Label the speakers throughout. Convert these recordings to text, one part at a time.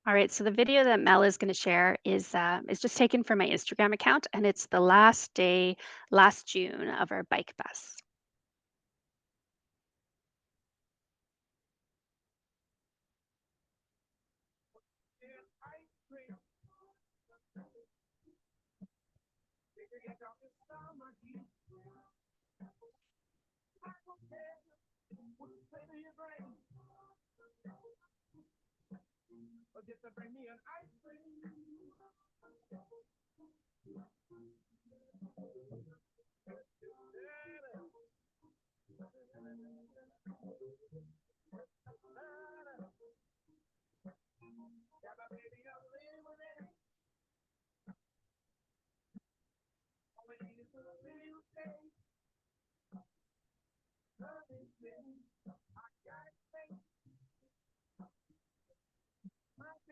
Speaker 1: All right, so the video that Mel is going to share is just taken from my Instagram account, and it's the last day, last June, of our bike bus.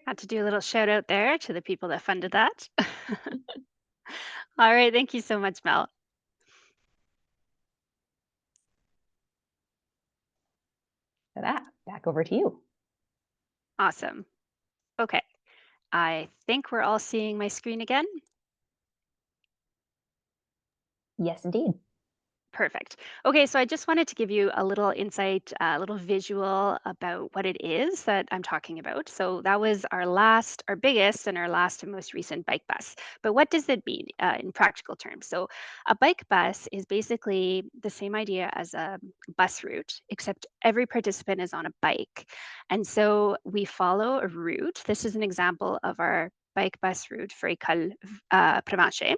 Speaker 1: Had to do a little shout out there to the people that funded that. All right, thank you so much, Mel.
Speaker 2: For that, back over to you.
Speaker 1: Awesome. Okay, I think we're all seeing my screen again.
Speaker 2: Yes, indeed.
Speaker 1: Perfect. Okay, so I just wanted to give you a little insight, a little visual about what it is that I'm talking about. So that was our biggest and our last and most recent bike bus. But what does it mean in practical terms? So a bike bus is basically the same idea as a bus route, except every participant is on a bike. And so we follow a route. This is an example of our bike bus route for École Prémaché.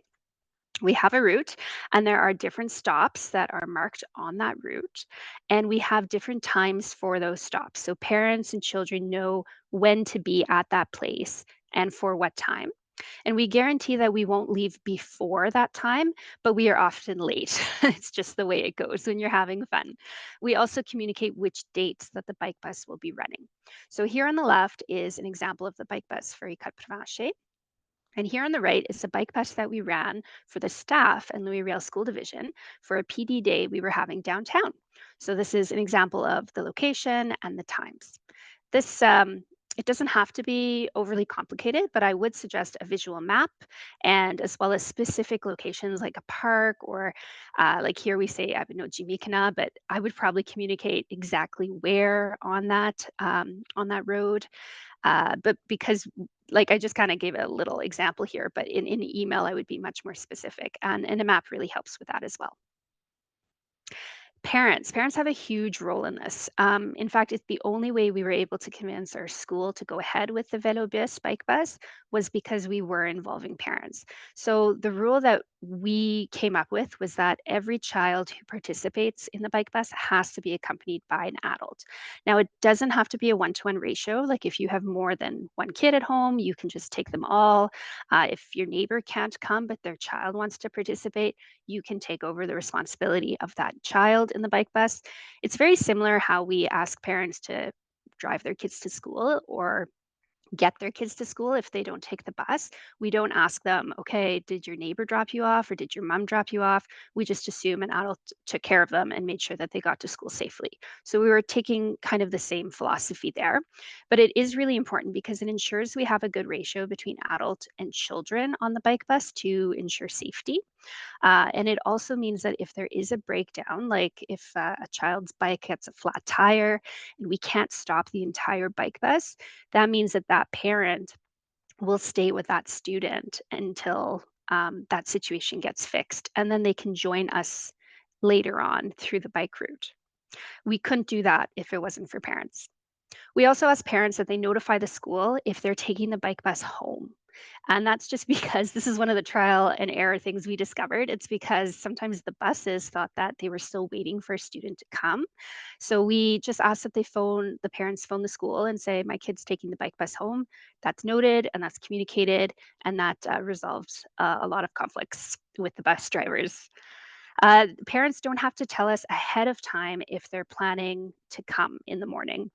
Speaker 1: We have a route, and there are different stops that are marked on that route, and we have different times for those stops. So parents and children know when to be at that place and for what time. And we guarantee that we won't leave before that time, but we are often late. It's just the way it goes when you're having fun. We also communicate which dates that the bike bus will be running. So here on the left is an example of the bike bus for École Prémaché. And here on the right is a bike bus that we ran for the staff and Louis Riel School Division for a PD day we were having downtown. So this is an example of the location and the times. This it doesn't have to be overly complicated, but I would suggest a visual map and as well as specific locations like a park or like here we say I would know Jimikana, but I would probably communicate exactly where on that road but because like I just kind of gave a little example here, but in email, I would be much more specific. And a map really helps with that as well. Parents have a huge role in this. In fact, it's the only way we were able to convince our school to go ahead with the Velobus bike bus was because we were involving parents. So the rule that we came up with was that every child who participates in the bike bus has to be accompanied by an adult. Now, it doesn't have to be a one-to-one ratio. Like if you have more than one kid at home, you can just take them all. If your neighbor can't come, but their child wants to participate, you can take over the responsibility of that child in the bike bus. It's very similar how we ask parents to drive their kids to school or get their kids to school if they don't take the bus. We don't ask them, okay, did your neighbor drop you off or did your mom drop you off? We just assume an adult took care of them and made sure that they got to school safely. So we were taking kind of the same philosophy there. But it is really important because it ensures we have a good ratio between adult and children on the bike bus to ensure safety. And it also means that if there is a breakdown, like if a child's bike gets a flat tire and we can't stop the entire bike bus, that means that that parent will stay with that student until that situation gets fixed. And then they can join us later on through the bike route. We couldn't do that if it wasn't for parents. We also ask parents that they notify the school if they're taking the bike bus home. And that's just because this is one of the trial and error things we discovered. It's because sometimes the buses thought that they were still waiting for a student to come. So we just ask that the parents phone the school and say, my kid's taking the bike bus home. That's noted and that's communicated. And that resolves a lot of conflicts with the bus drivers. Parents don't have to tell us ahead of time if they're planning to come in the morning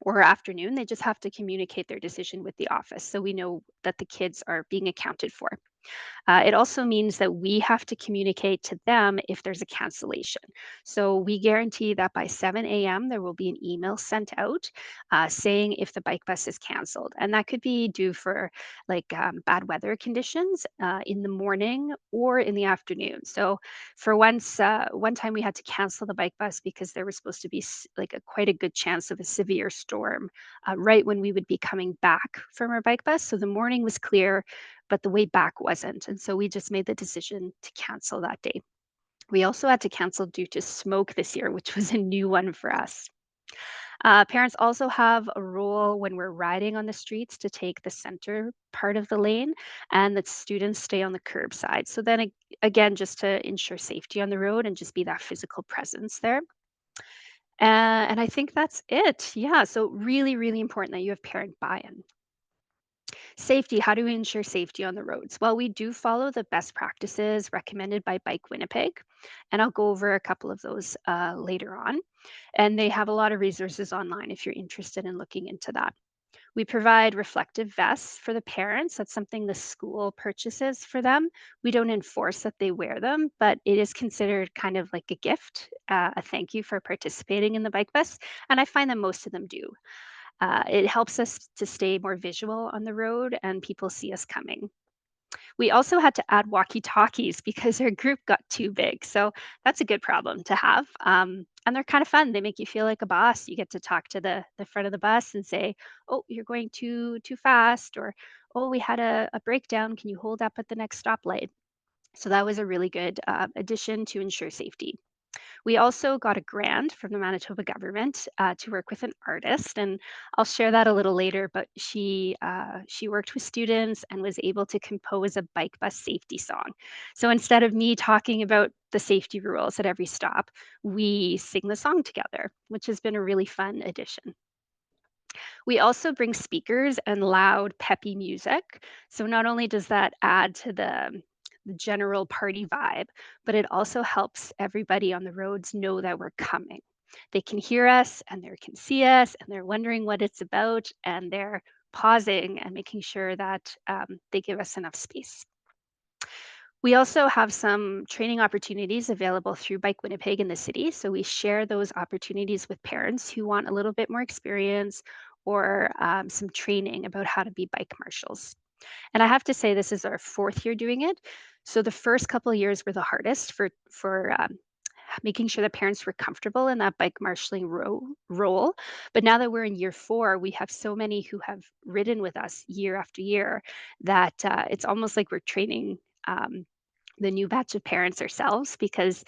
Speaker 1: or afternoon. They just have to communicate their decision with the office so we know that the kids are being accounted for. It also means that we have to communicate to them if there's a cancellation. So we guarantee that by 7 a.m., there will be an email sent out saying if the bike bus is canceled. And that could be due for bad weather conditions in the morning or in the afternoon. So for one time we had to cancel the bike bus because there was supposed to be quite a good chance of a severe storm right when we would be coming back from our bike bus. So the morning was clear, but the way back wasn't. And so we just made the decision to cancel that day. We also had to cancel due to smoke this year, which was a new one for us. Parents also have a role when we're riding on the streets to take the center part of the lane, and that students stay on the curbside. So then again, just to ensure safety on the road and just be that physical presence there. And I think that's it. Yeah. So really, really important that you have parent buy-in. Safety, how do we ensure safety on the roads? Well, we do follow the best practices recommended by Bike Winnipeg, and I'll go over a couple of those later on. And they have a lot of resources online if you're interested in looking into that. We provide reflective vests for the parents. That's something the school purchases for them. We don't enforce that they wear them, but it is considered kind of like a gift, a thank you for participating in the bike bus. And I find that most of them do. It helps us to stay more visual on the road and people see us coming. We also had to add walkie talkies because our group got too big. So that's a good problem to have. And they're kind of fun. They make you feel like a boss. You get to talk to the front of the bus and say, "Oh, you're going too fast," or "Oh, we had a breakdown. Can you hold up at the next stoplight?" So that was a really good addition to ensure safety. We also got a grant from the Manitoba government to work with an artist, and I'll share that a little later. But she worked with students and was able to compose a bike bus safety song. So instead of me talking about the safety rules at every stop, we sing the song together, which has been a really fun addition. We also bring speakers and loud, peppy music. So not only does that add to the general party vibe, but it also helps everybody on the roads know that we're coming. They can hear us and they can see us and they're wondering what it's about and they're pausing and making sure that they give us enough space. We also have some training opportunities available through Bike Winnipeg in the city. So we share those opportunities with parents who want a little bit more experience or some training about how to be bike marshals. And I have to say, this is our fourth year doing it. So the first couple of years were the hardest for making sure that parents were comfortable in that bike marshaling role. But now that we're in year four, we have so many who have ridden with us year after year that it's almost like we're training the new batch of parents ourselves because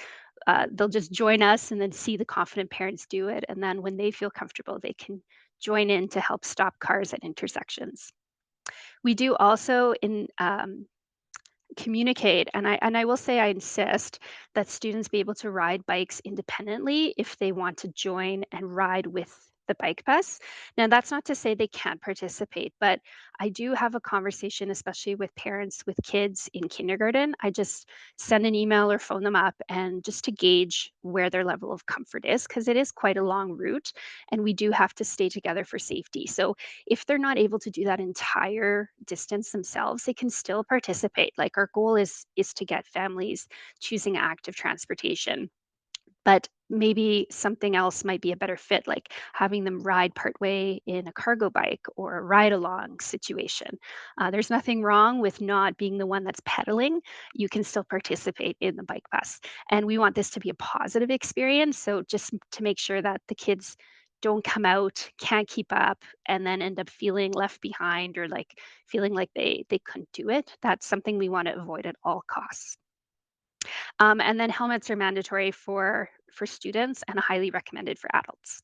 Speaker 1: they'll just join us and then see the confident parents do it. And then when they feel comfortable, they can join in to help stop cars at intersections. We do also communicate, and I will say I insist that students be able to ride bikes independently if they want to join and ride with the bike bus. Now, that's not to say they can't participate, but I do have a conversation, especially with parents with kids in kindergarten. I just send an email or phone them up and just to gauge where their level of comfort is, because it is quite a long route and we do have to stay together for safety. So if they're not able to do that entire distance themselves, they can still participate. Like our goal is to get families choosing active transportation, but maybe something else might be a better fit, like having them ride partway in a cargo bike or a ride along situation. There's nothing wrong with not being the one that's pedaling. You can still participate in the bike bus. And we want this to be a positive experience. So just to make sure that the kids don't come out, can't keep up, and then end up feeling left behind or like feeling like they couldn't do it. That's something we want to avoid at all costs. And then helmets are mandatory for students and highly recommended for adults.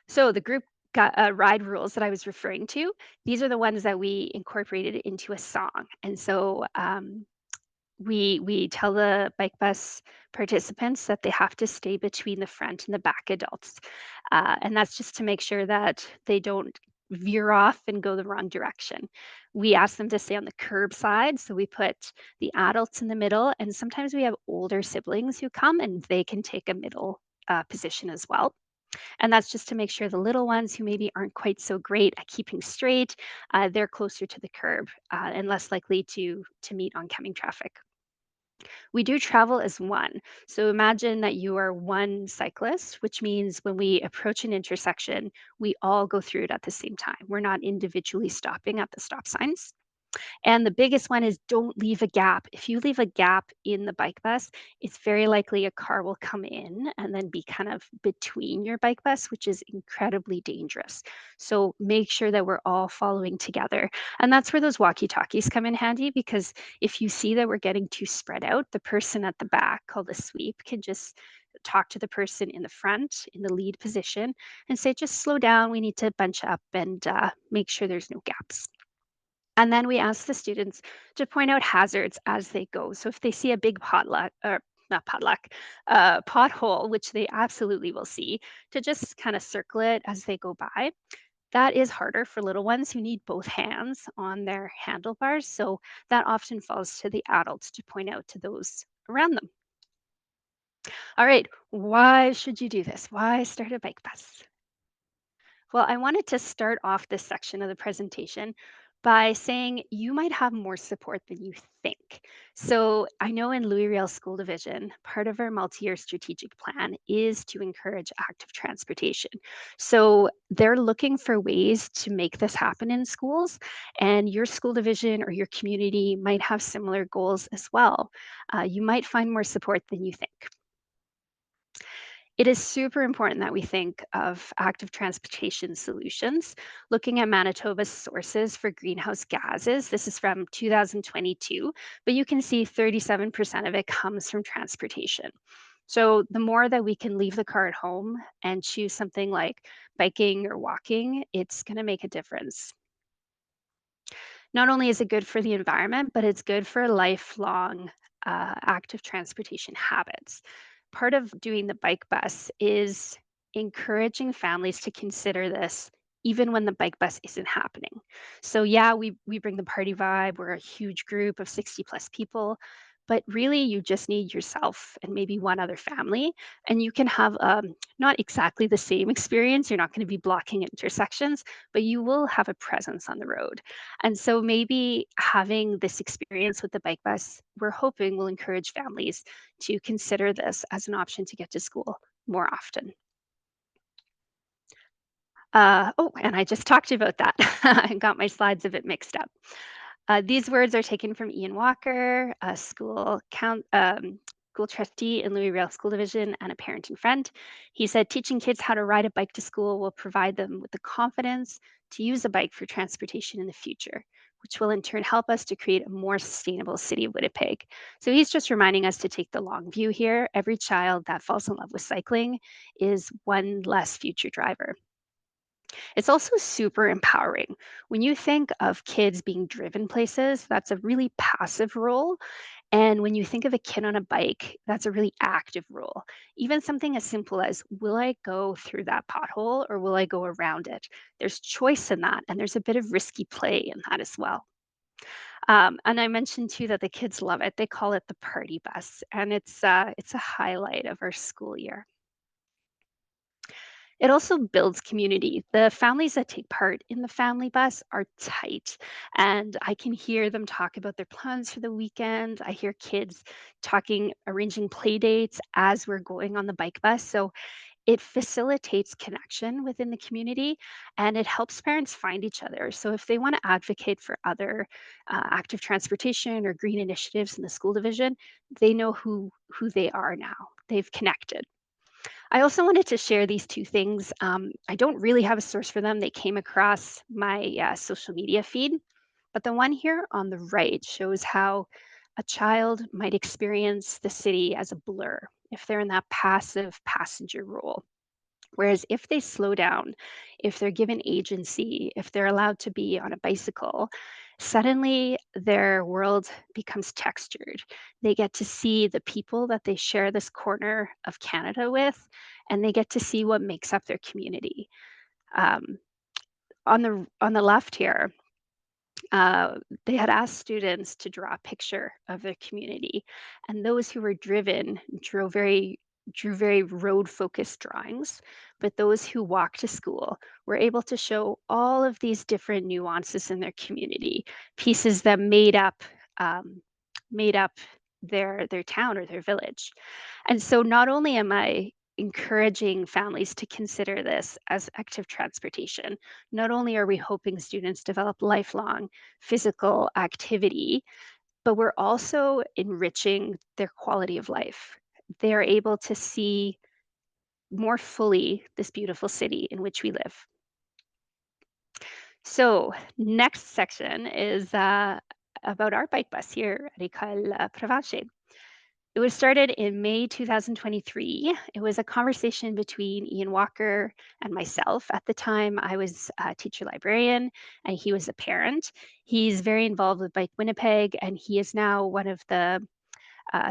Speaker 1: So the group ride rules that I was referring to, these are the ones that we incorporated into a song. And so we tell the bike bus participants that they have to stay between the front and the back adults, and that's just to make sure that they don't veer off and go the wrong direction. We ask them to stay on the curb side, so we put the adults in the middle, and sometimes we have older siblings who come and they can take a middle position as well. And that's just to make sure the little ones who maybe aren't quite so great at keeping straight, they're closer to the curb and less likely to meet oncoming traffic. We do travel as one. So imagine that you are one cyclist, which means when we approach an intersection, we all go through it at the same time. We're not individually stopping at the stop signs. And the biggest one is don't leave a gap. If you leave a gap in the bike bus, it's very likely a car will come in and then be kind of between your bike bus, which is incredibly dangerous. So make sure that we're all following together. And that's where those walkie talkies come in handy because if you see that we're getting too spread out, the person at the back, called a sweep, can just talk to the person in the front in the lead position and say, just slow down. We need to bunch up and make sure there's no gaps. And then we ask the students to point out hazards as they go. So if they see a big potluck or not potluck, pothole, which they absolutely will see, to just kind of circle it as they go by. That is harder for little ones who need both hands on their handlebars. So that often falls to the adults to point out to those around them. All right, why should you do this? Why start a bike bus? Well, I wanted to start off this section of the presentation by saying you might have more support than you think. So, I know in Louisville School Division, part of our multi year strategic plan is to encourage active transportation. So, they're looking for ways to make this happen in schools, and your school division or your community might have similar goals as well. You might find more support than you think. It is super important that we think of active transportation solutions. Looking at Manitoba's sources for greenhouse gases, this is from 2022, but you can see 37% of it comes from transportation. So, the more that we can leave the car at home and choose something like biking or walking, it's going to make a difference. Not only is it good for the environment, but it's good for lifelong active transportation habits. Part of doing the bike bus is encouraging families to consider this even when the bike bus isn't happening. So yeah, we bring the party vibe. We're a huge group of 60 plus people, but really you just need yourself and maybe one other family and you can have not exactly the same experience. You're not going to be blocking intersections, but you will have a presence on the road. And so maybe having this experience with the bike bus, we're hoping will encourage families to consider this as an option to get to school more often. Oh, and I just talked about that. I got my slides a bit mixed up. These words are taken from Ian Walker, a school trustee in Louisville School Division and a parent and friend. He said, teaching kids how to ride a bike to school will provide them with the confidence to use a bike for transportation in the future, which will in turn help us to create a more sustainable city of Winnipeg. So he's just reminding us to take the long view here. Every child that falls in love with cycling is one less future driver. It's also super empowering. When you think of kids being driven places, that's a really passive role. And when you think of a kid on a bike, that's a really active role. Even something as simple as, will I go through that pothole or will I go around it? There's choice in that, and there's a bit of risky play in that as well. And I mentioned too that the kids love it. They call it the party bus, and it's a highlight of our school year. It also builds community. The families that take part in the family bus are tight, and I can hear them talk about their plans for the weekend. I hear kids talking, arranging play dates as we're going on the bike bus. So it facilitates connection within the community and it helps parents find each other. So if they want to advocate for other active transportation or green initiatives in the school division, they know who they are now. They've connected. I also wanted to share these two things. I don't really have a source for them. They came across my social media feed. But the one here on the right shows how a child might experience the city as a blur if they're in that passive passenger role. Whereas if they slow down, if they're given agency, if they're allowed to be on a bicycle, suddenly their world becomes textured. They get to see the people that they share this corner of Canada with, and they get to see what makes up their community. Um, on the left here, uh, they had asked students to draw a picture of their community, and those who were driven drove very drew very road focused drawings, but those who walk to school were able to show all of these different nuances in their community, pieces that made up their town or their village. And so not only am I encouraging families to consider this as active transportation, not only are we hoping students develop lifelong physical activity, but we're also enriching their quality of life. They are able to see more fully this beautiful city in which we live. So, next section is about our bike bus here at École Provencher. It was started in May 2023. It was a conversation between Ian Walker and myself. At the time, I was a teacher librarian and he was a parent. He's very involved with Bike Winnipeg and he is now one of the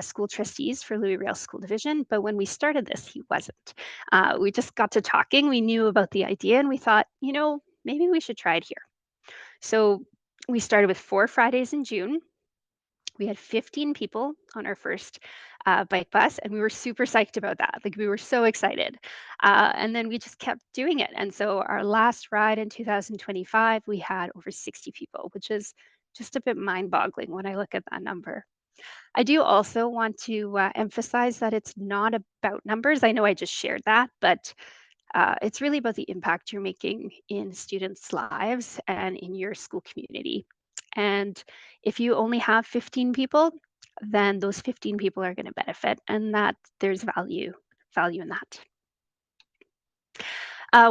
Speaker 1: school trustees for Louis Riel School Division. But when we started this, he wasn't. We just got to talking. We knew about the idea and we thought, maybe we should try it here. So we started with 4 Fridays in June. We had 15 people on our first bike bus, and we were super psyched about that. Like, we were so excited. And then we just kept doing it. And so, our last ride in 2025, we had over 60 people, which is just a bit mind boggling when I look at that number. I do also want to emphasize that it's not about numbers. I know I just shared that, but it's really about the impact you're making in students' lives and in your school community. And if you only have 15 people, then those 15 people are going to benefit, and that there's value in that.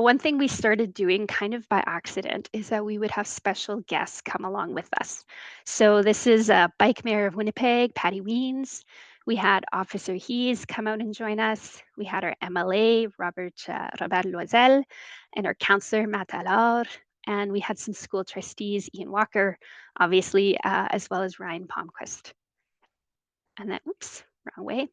Speaker 1: One thing we started doing kind of by accident is that we would have special guests come along with us. So this is Bike Mayor of Winnipeg, Patty Weens. We had Officer Hees come out and join us. We had our MLA, Robert Loisel, and our councillor, Matt Allard. And we had some school trustees, Ian Walker, obviously, as well as Ryan Palmquist. And then, oops, wrong way.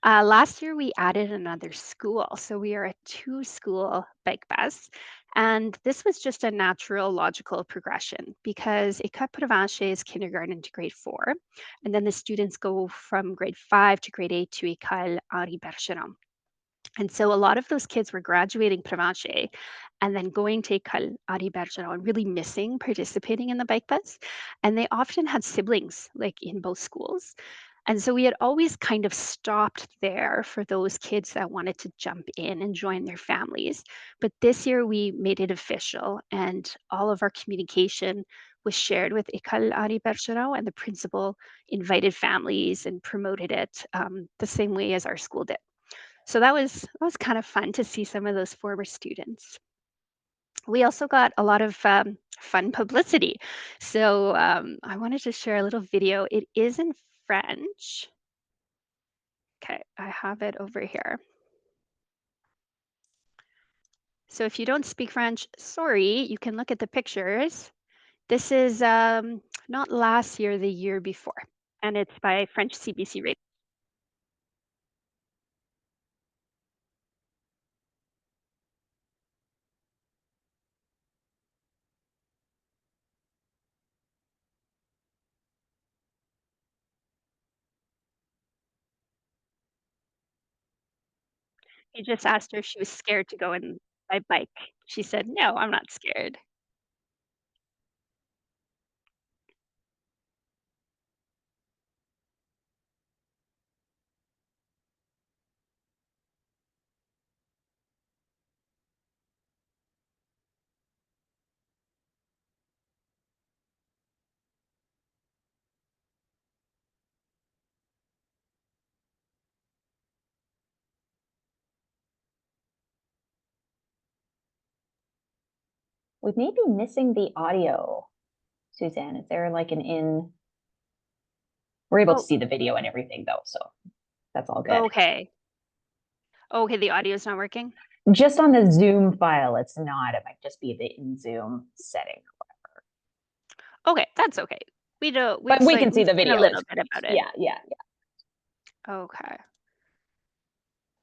Speaker 1: Last year, we added another school. So we are a two-school bike bus. And this was just a natural, logical progression because École Provencher is kindergarten to grade 4. And then the students go from grade 5 to grade 8 to École Henri Bergeron. And so a lot of those kids were graduating Provencher and then going to École Henri Bergeron and really missing participating in the bike bus. And they often had siblings like in both schools. And so we had always kind of stopped there for those kids that wanted to jump in and join their families. But this year we made it official and all of our communication was shared with École Henri Bergeron and the principal invited families and promoted it the same way as our school did. So that was kind of fun to see some of those former students. We also got a lot of fun publicity. So I wanted to share a little video. It is in French. Okay, I have it over here. So if you don't speak French, sorry, you can look at the pictures. This is not last year, the year before, and it's by French CBC Radio. He just asked her if she was scared to go in by bike. She said, "No, I'm not scared."
Speaker 2: We may be missing the audio, Suzanne. Is there like an in? We're able to
Speaker 1: Oh,
Speaker 2: see the video and everything though, so that's all good.
Speaker 1: okay. Okay, the audio's not working?
Speaker 2: Just on the Zoom file, it's not. It might just be the in Zoom setting.
Speaker 1: Okay, that's okay.
Speaker 2: But we can see
Speaker 1: We've
Speaker 2: the
Speaker 1: seen a
Speaker 2: video.
Speaker 1: little
Speaker 2: It's
Speaker 1: bit about
Speaker 2: great.
Speaker 1: it.
Speaker 2: Yeah.
Speaker 1: Okay.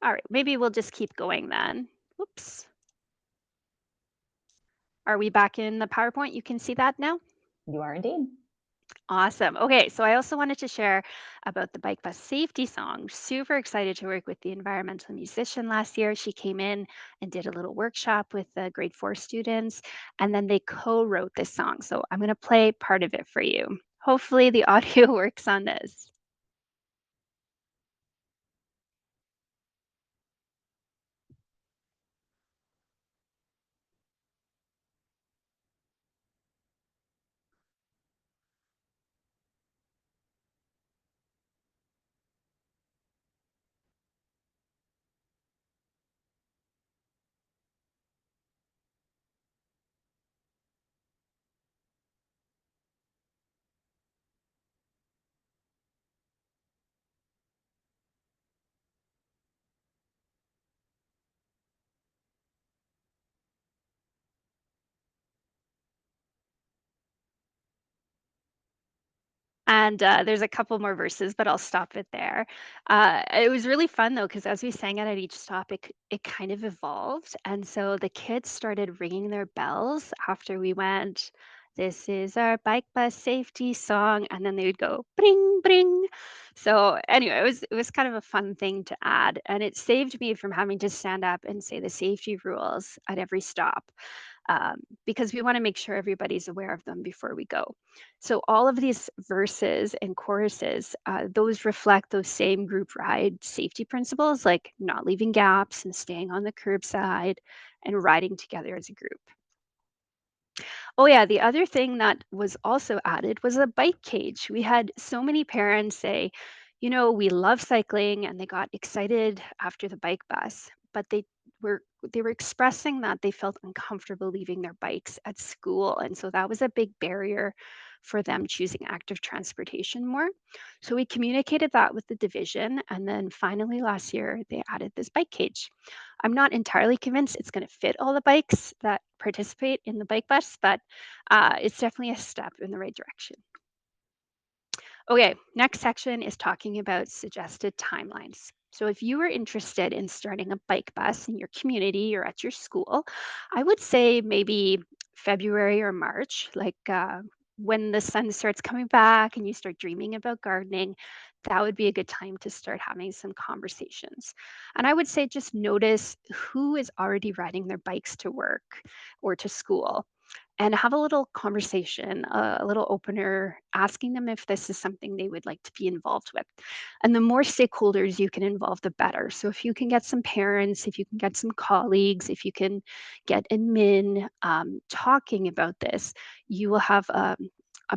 Speaker 1: All right, maybe we'll just keep going then. Whoops. Are we back in the PowerPoint? You can see that now?
Speaker 2: You are indeed.
Speaker 1: Awesome. Okay, so I also wanted to share about the bike bus safety song. Super excited to work with the environmental musician last year. She came in and did a little workshop with the grade 4 students, and then they co-wrote this song. So I'm going to play part of it for you. Hopefully the audio works on this. And, there's a couple more verses, but I'll stop it there. It was really fun though, because as we sang it at each stop, it kind of evolved, and so the kids started ringing their bells after we went, "This is our bike bus safety song," and then they would go, "Bring, bring." So, anyway, it was kind of a fun thing to add, and it saved me from having to stand up and say the safety rules at every stop, um, because we wanna make sure everybody's aware of them before we go. So all of these verses and choruses, those reflect those same group ride safety principles, like not leaving gaps and staying on the curbside and riding together as a group. Oh, yeah. The other thing that was also added was a bike cage. We had so many parents say, we love cycling, and they got excited after the bike bus, but were they were expressing that they felt uncomfortable leaving their bikes at school. And so that was a big barrier for them choosing active transportation more. So we communicated that with the division. And then finally last year, they added this bike cage. I'm not entirely convinced it's going to fit all the bikes that participate in the bike bus, but it's definitely a step in the right direction. Okay, next section is talking about suggested timelines. So, if you were interested in starting a bike bus in your community or at your school, I would say maybe February or March, like when the sun starts coming back and you start dreaming about gardening, that would be a good time to start having some conversations. And I would say just notice who is already riding their bikes to work or to school, and have a little conversation, a little opener, asking them if this is something they would like to be involved with. And the more stakeholders you can involve, the better. So if you can get some parents, if you can get some colleagues, if you can get admin talking about this, you will have a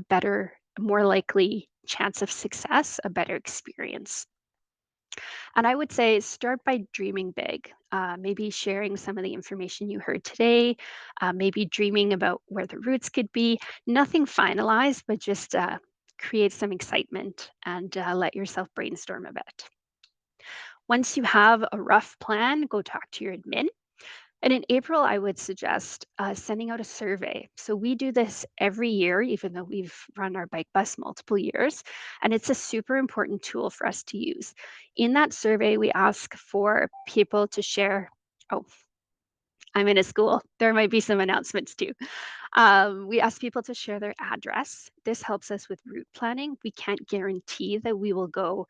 Speaker 1: better, more likely chance of success, a better experience. And I would say start by dreaming big, maybe sharing some of the information you heard today, maybe dreaming about where the roots could be. Nothing finalized, but just create some excitement and let yourself brainstorm a bit. Once you have a rough plan, go talk to your admin. And in April, I would suggest sending out a survey. So we do this every year, even though we've run our bike bus multiple years. And it's a super important tool for us to use. In that survey, we ask for people to share. Oh, I'm in a school. There might be some announcements too. We ask people to share their address. This helps us with route planning. We can't guarantee that we will go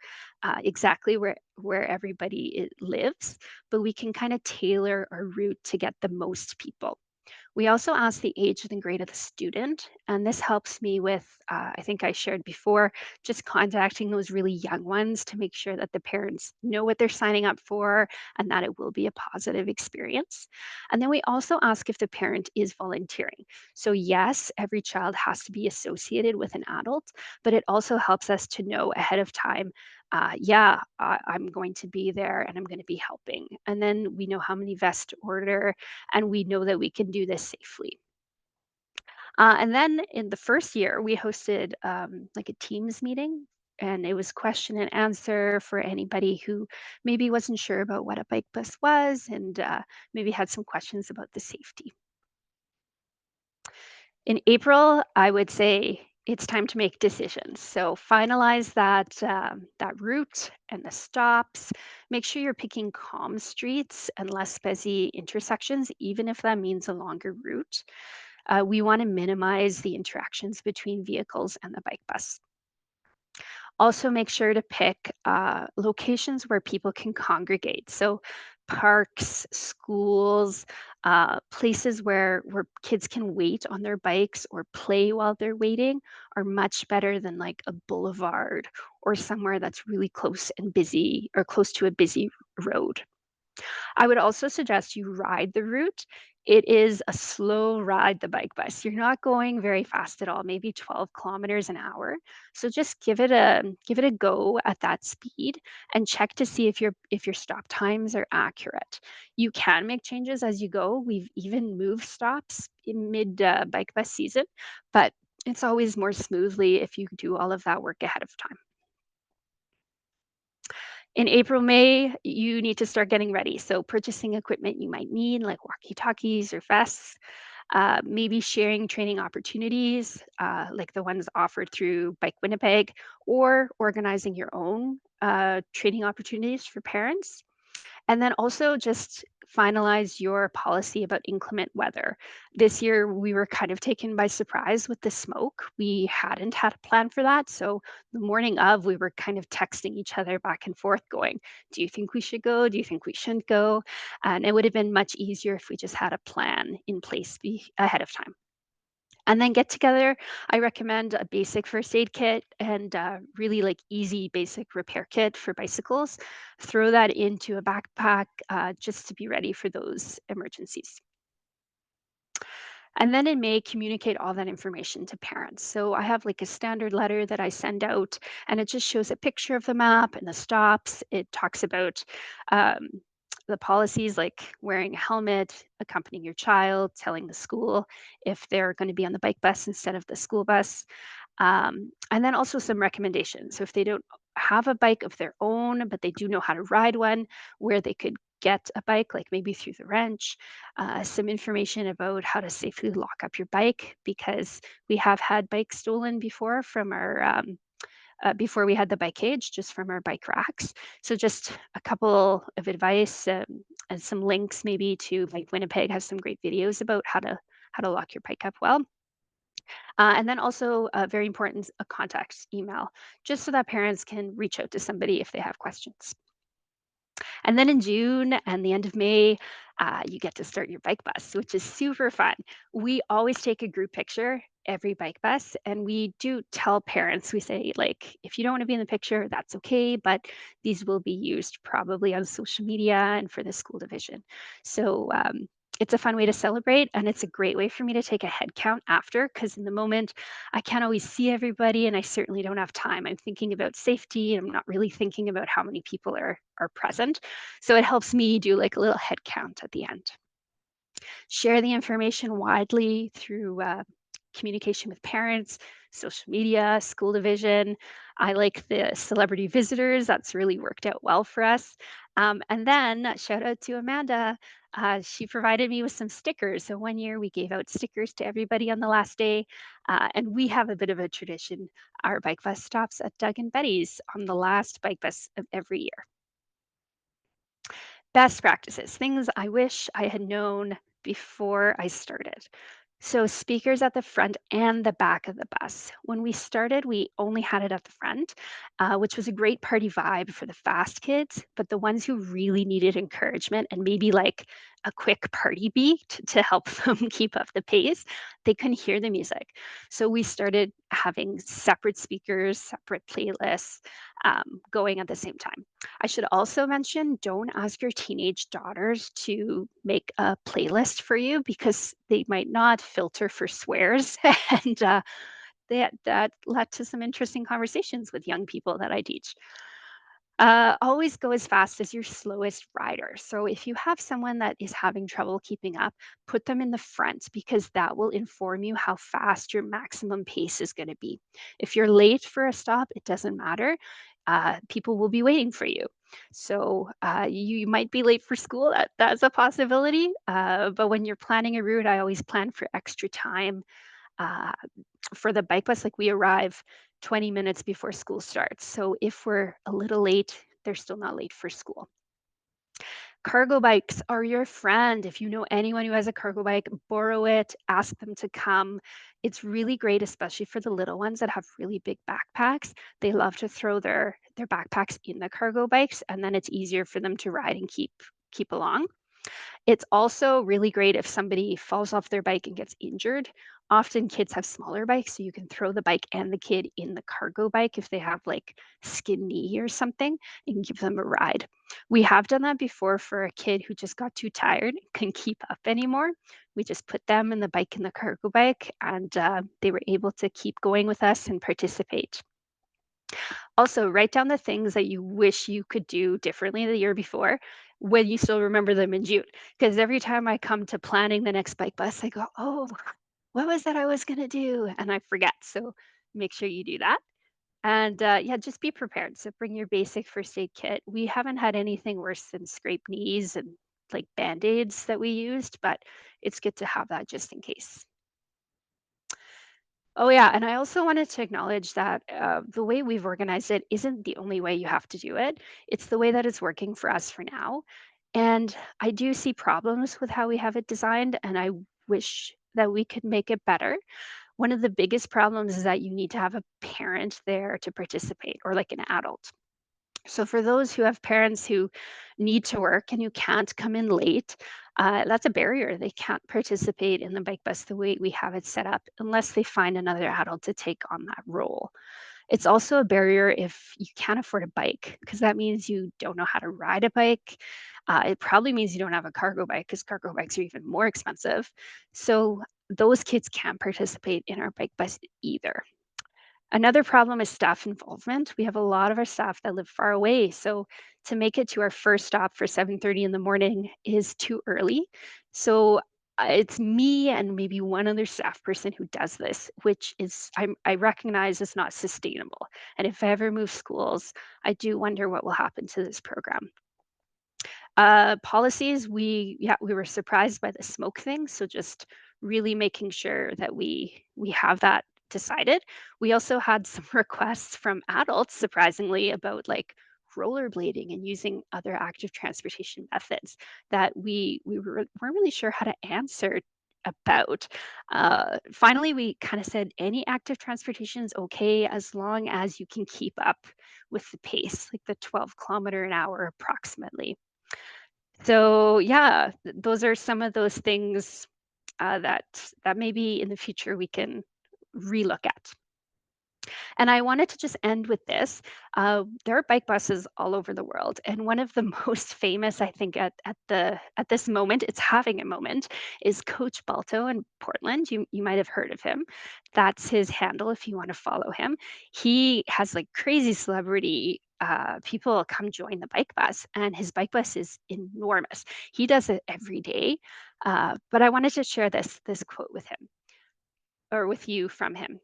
Speaker 1: exactly where everybody lives, but we can kind of tailor our route to get the most people. We also ask the age and grade of the student, and this helps me with, I think I shared before, just contacting those really young ones to make sure that the parents know what they're signing up for and that it will be a positive experience. And then we also ask if the parent is volunteering. So, yes, every child has to be associated with an adult, but it also helps us to know ahead of time. Yeah, I'm going to be there and I'm going to be helping. And then we know how many vests to order, and we know that we can do this safely. And then in the first year, we hosted like a Teams meeting, and it was question and answer for anybody who maybe wasn't sure about what a bike bus was and maybe had some questions about the safety. In April, I would say it's time to make decisions. So finalize that route and the stops. Make sure you're picking calm streets and less busy intersections, even if that means a longer route. We want to minimize the interactions between vehicles and the bike bus. Also, make sure to pick locations where people can congregate. So, parks, schools, places where kids can wait on their bikes or play while they're waiting are much better than like a boulevard or somewhere that's really close and busy or close to a busy road. I would also suggest you ride the route. It is a slow ride, the bike bus. You're not going very fast at all, maybe 12 kilometers an hour. So just give it a go at that speed and check to see if your stop times are accurate. You can make changes as you go. We've even moved stops in mid bike bus season, but it's always more smoothly if you do all of that work ahead of time. In April, May, you need to start getting ready. So, purchasing equipment you might need, like walkie talkies or vests, maybe sharing training opportunities, like the ones offered through Bike Winnipeg, or organizing your own training opportunities for parents. And then also just finalize your policy about inclement weather. This year, we were kind of taken by surprise with the smoke. We hadn't had a plan for that. So the morning of, we were kind of texting each other back and forth, going, "Do you think we should go? Do you think we shouldn't go?" And it would have been much easier if we just had a plan in place ahead of time. And then get together. I recommend a basic first aid kit and really like easy basic repair kit for bicycles. Throw that into a backpack just to be ready for those emergencies. And then in May, communicate all that information to parents. So I have like a standard letter that I send out, and it just shows a picture of the map and the stops. It talks about um, the policies like wearing a helmet, accompanying your child, telling the school if they're going to be on the bike bus instead of the school bus, and then also some recommendations. So if they don't have a bike of their own, but they do know how to ride one, where they could get a bike, like maybe through the wrench, some information about how to safely lock up your bike, because we have had bikes stolen before from our before we had the bike cage, just from our bike racks. So just a couple of advice and some links maybe to like Winnipeg has some great videos about how to lock your bike up well. And then also, very important, a contact email, just so that parents can reach out to somebody if they have questions. And then in June and the end of May, you get to start your bike bus, which is super fun. We always take a group picture every bike bus, and we do tell parents, we say, like, if you don't want to be in the picture, that's okay, but these will be used probably on social media and for the school division. So, it's a fun way to celebrate, and it's a great way for me to take a head count after, because in the moment I can't always see everybody, and I certainly don't have time. I'm thinking about safety, and I'm not really thinking about how many people are present. So it helps me do like a little head count at the end. Share the information widely through communication with parents, social media, school division. I like the celebrity visitors. That's really worked out well for us. And then shout out to Amanda. She provided me with some stickers. So one year we gave out stickers to everybody on the last day. And we have a bit of a tradition. Our bike bus stops at Doug and Betty's on the last bike bus of every year. Best practices, things I wish I had known before I started. So, speakers at the front and the back of the bus. When we started, we only had it at the front, which was a great party vibe for the fast kids. But the ones who really needed encouragement and maybe like a quick party beat to help them keep up the pace, they couldn't hear the music. So, we started having separate speakers, separate playlists going at the same time. I should also mention, don't ask your teenage daughters to make a playlist for you, because they might not filter for swears, and that led to some interesting conversations with young people that I teach. Always go as fast as your slowest rider. So if you have someone that is having trouble keeping up, put them in the front, because that will inform you how fast your maximum pace is going to be. If you're late for a stop, it doesn't matter. People will be waiting for you. So you might be late for school. That's a possibility. But when you're planning a route, I always plan for extra time. Uh, for the bike bus, like we arrive 20 minutes before school starts. So if we're a little late, they're still not late for school. Cargo bikes are your friend. If you know anyone who has a cargo bike, borrow it, ask them to come. It's really great, especially for the little ones that have really big backpacks. They love to throw their backpacks in the cargo bikes, and then it's easier for them to ride and keep along. It's also really great if somebody falls off their bike and gets injured. Often kids have smaller bikes, so you can throw the bike and the kid in the cargo bike if they have like skin knee or something and give them a ride. We have done that before for a kid who just got too tired, couldn't keep up anymore. We just put them in the bike in the cargo bike, and they were able to keep going with us and participate. Also, write down the things that you wish you could do differently the year before when you still remember them in June. Because every time I come to planning the next bike bus, I go, oh, what was that I was going to do? And I forget. So make sure you do that. And yeah, just be prepared. So bring your basic first aid kit. We haven't had anything worse than scraped knees and like band aids that we used, but it's good to have that just in case. Oh, yeah, and I also wanted to acknowledge that, the way we've organized it isn't the only way you have to do it. It's the way that it's working for us for now, and I do see problems with how we have it designed, and I wish that we could make it better. One of the biggest problems is that you need to have a parent there to participate or, like, an adult. So for those who have parents who need to work and who can't come in late, that's a barrier. They can't participate in the bike bus the way we have it set up unless they find another adult to take on that role. It's also a barrier if you can't afford a bike, because that means you don't know how to ride a bike. It probably means you don't have a cargo bike because cargo bikes are even more expensive. So those kids can't participate in our bike bus either. Another problem is staff involvement. We have a lot of our staff that live far away, so to make it to our first stop for 7:30 in the morning is too early. So it's me and maybe one other staff person who does this, which is I recognize is not sustainable. And if I ever move schools, I do wonder what will happen to this program. Policies, we were surprised by the smoke thing, so just really making sure that we have that decided. We also had some requests from adults, surprisingly, about like rollerblading and using other active transportation methods that weren't really sure how to answer about. Finally, we kind of said any active transportation is okay as long as you can keep up with the pace, like the 12-kilometer an hour approximately. So, yeah, those are some of those things, that maybe in the future we can relook at. And I wanted to just end with this. There are bike buses all over the world, and one of the most famous, I think, at this moment, it's having a moment, is Coach Balto in Portland. You might have heard of him. That's his handle if you want to follow him. He has like crazy celebrity. People come join the bike bus, and his bike bus is enormous. He does it every day. But I wanted to share this quote with him or with you from him.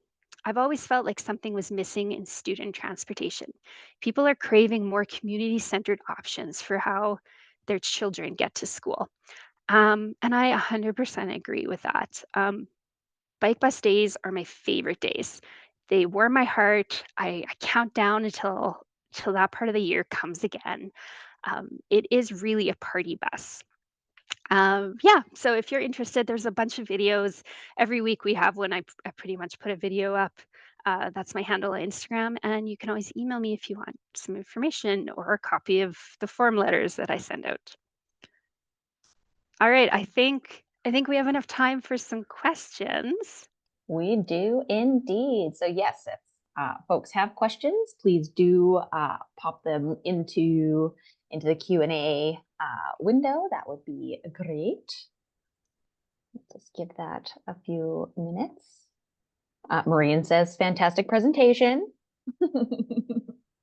Speaker 1: I've always felt like something was missing in student transportation. People are craving more community centered options for how their children get to school. And I 100% agree with that. Bike bus days are my favorite days. They warm my heart. I count down until that part of the year comes again. It is really a party bus. Yeah, so if you're interested, there's a bunch of videos. Every week we have one. I pretty much put a video up. That's my handle on Instagram. And you can always email me if you want some information or a copy of the form letters that I send out. All right, I think we have enough time for some questions.
Speaker 2: We do indeed. So yes, if folks have questions, please do pop them into the Q&A window. That would be great. Just give that a few minutes. Maureen says, fantastic presentation.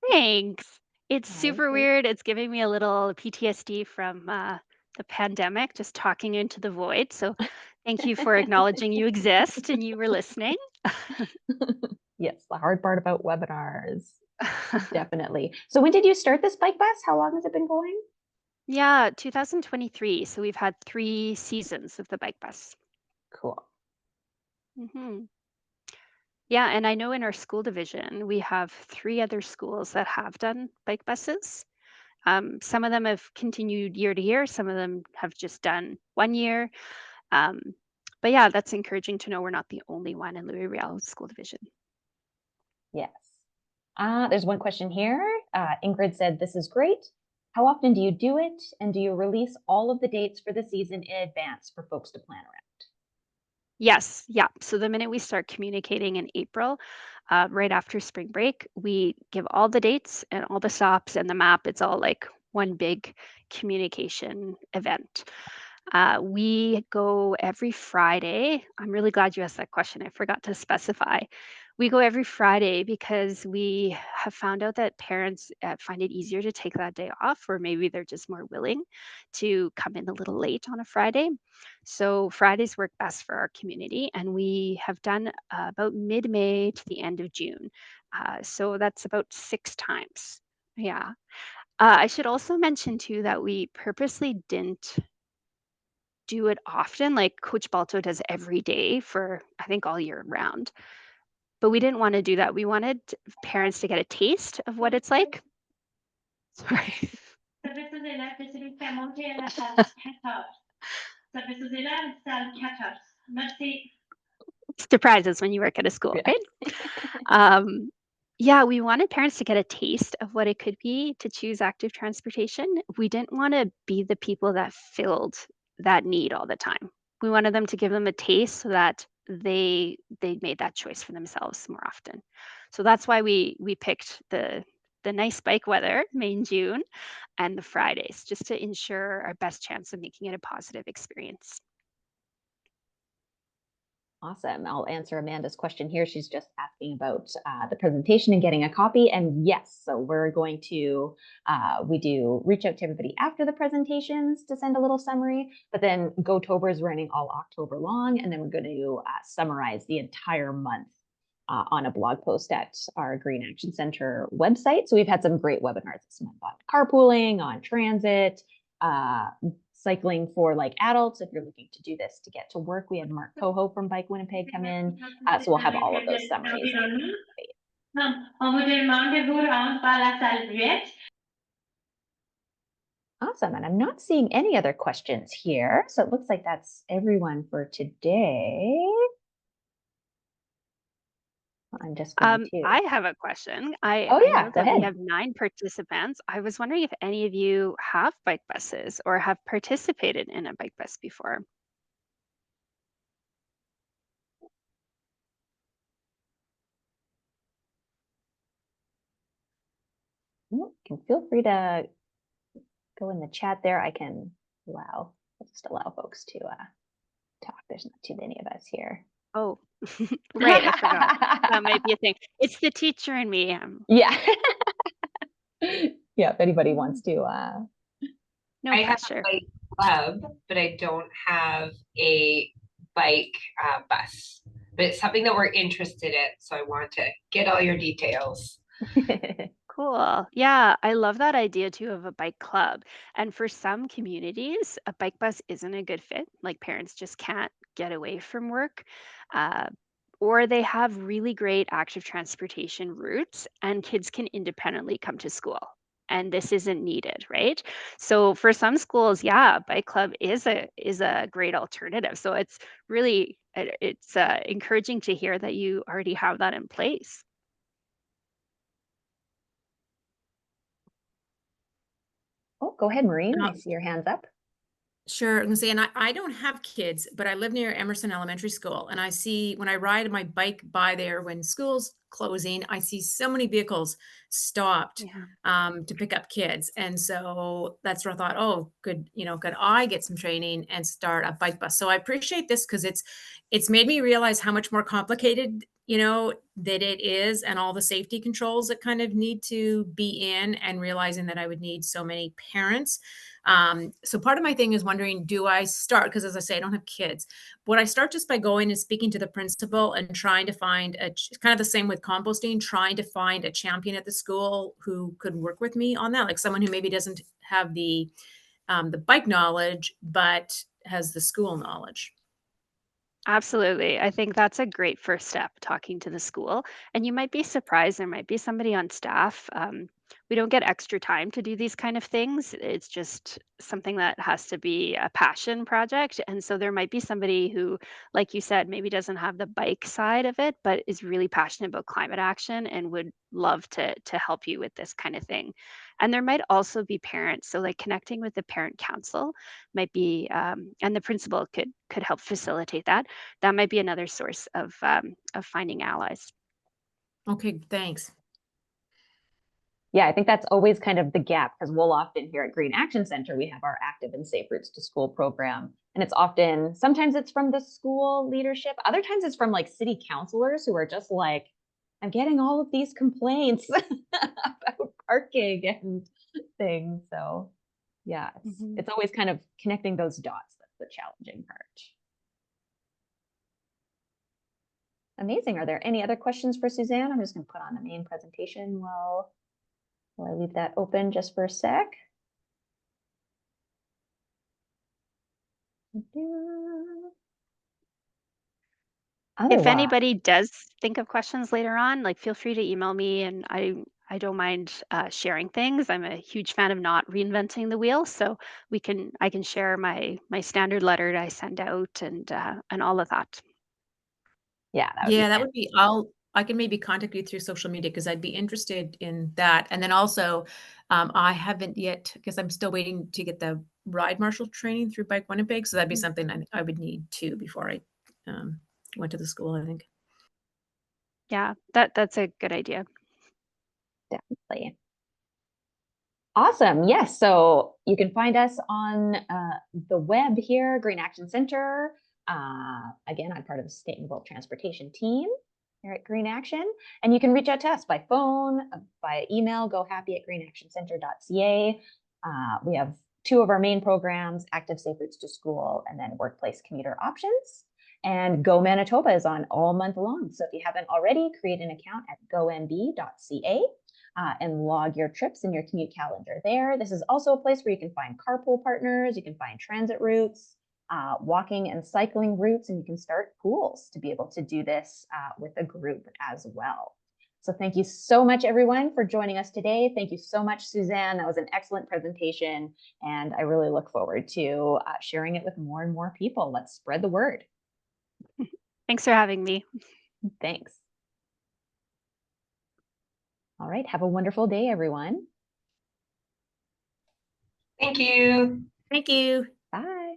Speaker 1: Thanks. It's
Speaker 2: I
Speaker 1: super
Speaker 2: think
Speaker 1: weird. It's giving me a little PTSD from the pandemic, just talking into the void. So thank you for acknowledging you exist and you were listening.
Speaker 2: yes, the hard part about webinars. Definitely. So when did you start this bike bus? How long has it been going?
Speaker 1: Yeah, 2023. So we've had 3 seasons of the bike bus.
Speaker 2: Cool.
Speaker 1: Hmm. Yeah, and I know in our school division, we have 3 other schools that have done bike buses. Some of them have continued year to year, some of them have just done 1 year. Um, but yeah, that's encouraging to know we're not the only one in Louis Riel School Division.
Speaker 2: Yes. There's one question here. Ingrid said, "This is great. How often do you do it? And do you release all of the dates for the season in advance for folks to plan around?"
Speaker 1: Yes, yeah. So the minute we start communicating in April, right after spring break, we give all the dates and all the stops and the map. It's all like one big communication event. We go every Friday. I'm really glad you asked that question. I forgot to specify. We go every Friday because we have found out that parents find it easier to take that day off, or maybe they're just more willing to come in a little late on a Friday. So Fridays work best for our community, and we have done about mid May to the end of June. So that's about 6 times. Yeah. I should also mention too that we purposely didn't do it often, like Coach Balto does every day for, I think, all year round. But we didn't wanna do that. We wanted parents to get a taste of what it's like. Sorry. Surprises when you work at a school,
Speaker 2: Yeah.
Speaker 1: right? Um, yeah, we wanted parents to get a taste of what it could be to choose active transportation. We didn't wanna be the people that filled that need all the time. We wanted them to give them a taste so that they made that choice for themselves more often. So that's why we picked the nice bike weather, May and June, and the Fridays, just to ensure our best chance of making it a positive experience.
Speaker 2: Awesome. I'll answer Amanda's question here. She's just asking about the presentation and getting a copy. And yes, so we're going to, we do reach out to everybody after the presentations to send a little summary, but then GoTober is running all October long. And then we're going to summarize the entire month on a blog post at our Green Action Center website. So we've had some great webinars this month on carpooling, on transit, uh, cycling for like adults. If you're looking to do this to get to work, we had Mark Coho from Bike Winnipeg come in. So we'll have all of those summaries in the page. Awesome. And I'm not seeing any other questions here. So it looks like that's everyone for today. I'm just going to.
Speaker 1: I have a question.
Speaker 2: Oh,
Speaker 1: I
Speaker 2: yeah,
Speaker 1: know
Speaker 2: go
Speaker 1: that we
Speaker 2: ahead.
Speaker 1: have 9 participants. I was wondering if any of you have bike buses or have participated in a bike bus before?
Speaker 2: Can feel free to go in the chat there. I can allow, I'll just allow folks to talk. There's not too many of us here.
Speaker 1: Oh, right, I forgot. That might be a thing. It's the teacher in me.
Speaker 2: Yeah. Yeah, if anybody
Speaker 1: Mm,
Speaker 2: wants to
Speaker 1: no
Speaker 3: I have
Speaker 1: pressure.
Speaker 3: a bike club, but I don't have a bike bus. But it's something that we're interested in, so I want to get all your details.
Speaker 1: Cool. Yeah, I love that idea too of a bike club. And for some communities, a bike bus isn't a good fit. Like parents just can't get away from work. Uh, or they have really great active transportation routes and kids can independently come to school. And this isn't needed, right? So for some schools, yeah, bike club is a great alternative. So it's really it's encouraging to hear that you already have that in place.
Speaker 2: Oh, go ahead, Maureen. I see your hands up.
Speaker 4: Sure. I was gonna say, and I don't have kids, but I live near Emerson Elementary School, and I see when I ride my bike by there when school's closing, I see so many vehicles stopped
Speaker 1: Yeah.
Speaker 4: to pick up kids, and so that's where I thought, oh, good, could I get some training and start a bike bus? So I appreciate this because it's made me realize how much more complicated that it is, and all the safety controls that kind of need to be in, and realizing that I would need so many parents. So part of my thing is wondering, do I start? Because as I say, I don't have kids. Would I start just by going and speaking to the principal and trying to find kind of the same with composting, trying to find a champion at the school who could work with me on that, like someone who maybe doesn't have the bike knowledge, but has the school knowledge.
Speaker 1: Absolutely. I think that's a great first step, talking to the school. And you might be surprised, there might be somebody on staff. we don't get extra time to do these kind of things. It's just something that has to be a passion project. And so there might be somebody who, like you said, maybe doesn't have the bike side of it, but is really passionate about climate action and would love to help you with this kind of thing. And there might also be parents. So like connecting with the parent council might be, and the principal could help facilitate that. That might be another source of finding allies.
Speaker 4: Okay, thanks.
Speaker 2: Yeah, I think that's always kind of the gap, because we'll often here at Green Action Center, we have our Active and Safe Routes to School program. And it's often, sometimes it's from the school leadership. Other times it's from like city councilors who are just like, I'm getting all of these complaints about parking and things. So yeah, it's always kind of connecting those dots. That's the challenging part. Amazing. Are there any other questions for Suzanne? I'm just going to put on the main presentation while I leave that open just for a sec.
Speaker 1: If
Speaker 2: Otherwise,
Speaker 1: anybody does think of questions later on, like feel free to email me, and I don't mind sharing things. I'm a huge fan of not reinventing the wheel, so I can share my standard letter that I send out and all of that.
Speaker 2: yeah, that would be
Speaker 4: Yeah, that would be I can maybe contact you through social media because I'd be interested in that. And then also, I haven't yet because I'm still waiting to get the ride marshal training through Bike Winnipeg. So that'd be something I would need to before I went to the school, I think.
Speaker 1: Yeah, that's a good idea.
Speaker 2: definitely. Awesome. Yes. So you can find us on the web here, Green Action Center. Again, I'm part of the sustainable transportation team here at Green Action. And you can reach out to us by phone, by email, gohappy@greenactioncenter.ca. We have two of our main programs, Active Safe Routes to School and then Workplace Commuter Options. And Go Manitoba is on all month long. So if you haven't already, create an account at gomb.ca. And log your trips in your commute calendar there. This is also a place where you can find carpool partners, you can find transit routes, walking and cycling routes, and you can start pools to be able to do this with a group as well. So thank you so much, everyone, for joining us today. Thank you so much, Suzanne. That was an excellent presentation, and I really look forward to sharing it with more and more people. Let's spread the word.
Speaker 1: Thanks for having me.
Speaker 2: Thanks. All right, have a wonderful day, everyone.
Speaker 3: Thank you.
Speaker 4: Thank you.
Speaker 2: Bye.